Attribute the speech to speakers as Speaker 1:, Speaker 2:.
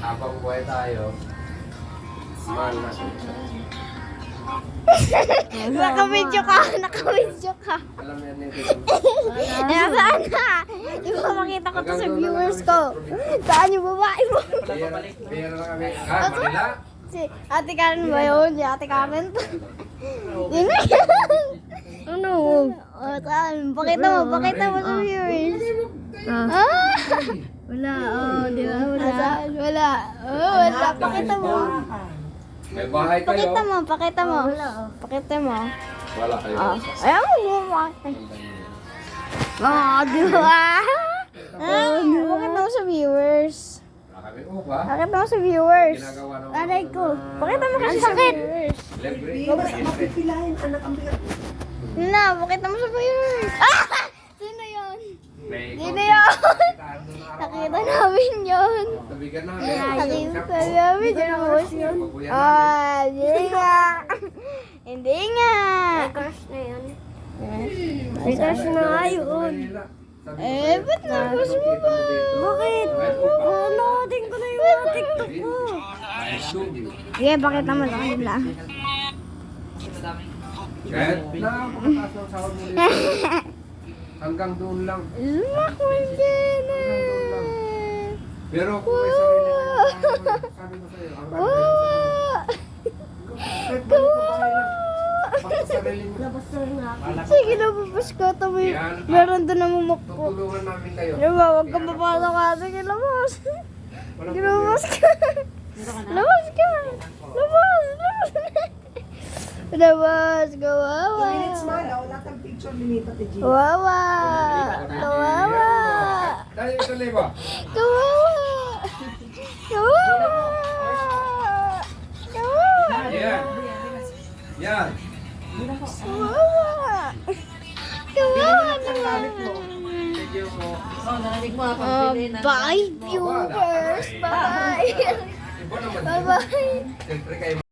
Speaker 1: Habang buhay tayo, mahal natin.
Speaker 2: Nakabidyo ka, nakabidyo ka.
Speaker 1: Alam yan nito.
Speaker 2: Nasaan ka? Di ba makita ko to sa viewers ko? Saan yung babae mo?
Speaker 1: Bihira na kami. Manila?
Speaker 2: Si Ate Karen ba yun? Si Ate Karen to. Yun na yan. Ano? Saan? Pakita mo sa viewers. Wala, di ba? Wala. Wala. Wala. Pakita mo.
Speaker 1: May bahay kayo?
Speaker 2: Pakita mo. Pakita mo.
Speaker 1: Wala kayo.
Speaker 2: Ayaw mo makita. Di ba? Pakita mo sa viewers.
Speaker 1: Wala kami upa.
Speaker 2: Pakita mo sa viewers.
Speaker 1: Ginagawa naman.
Speaker 2: Aray ko. Pakita mo kasi sakit.
Speaker 1: Libre.
Speaker 3: Mapipilahin, anak ang bigat.
Speaker 2: Na, pakita mo sa viewers. Sino yun?
Speaker 1: May
Speaker 2: Sino yun?
Speaker 1: kitaan doon na araw-araw.
Speaker 2: Nakita namin yun.
Speaker 1: Tabigan namin.
Speaker 2: Nakita namin yun.
Speaker 1: Pabuyan namin.
Speaker 2: Hindi nga. Hindi nga.
Speaker 3: Crush na yun.
Speaker 2: May crush na nga yun. Ba't na-crush mo ba?
Speaker 3: Bakit? Nanoodin ko na yung mga TikTok ko.
Speaker 2: Sige, pakita mo sa kanila.
Speaker 1: Kahit napakataas ng sahod mo dito. Hanggang doon lang.
Speaker 2: Lumak mo dyan.
Speaker 1: Pero kung may sarili ka, sabi ko sa'yo, ang rami kahit ba yung babae lang, basta sarili mo.
Speaker 3: Labas na rin ako.
Speaker 2: Sige, lababas ko. Tabi, meron doon na mumukpo.
Speaker 1: Tutulungan namin kayo.
Speaker 2: Diba, huwag ka papasok ka. Sige, labas.
Speaker 1: Walang
Speaker 2: Labas ka. Labas ka. Labas. Labas. Kawawa.
Speaker 3: 2 minutes man, wala kang picture linita ni Gina.
Speaker 2: Kawawa. Kawawa.
Speaker 1: Tayo ito, Leva.
Speaker 2: Kawawa. Kawawa. Kawawa.
Speaker 1: Yan. Yan.
Speaker 2: Kawawa. Kawawa naman.
Speaker 1: Thank you po.
Speaker 2: Bye, viewers. Bye.
Speaker 1: Iba naman.
Speaker 2: Bye-bye.
Speaker 1: Siyempre kayo.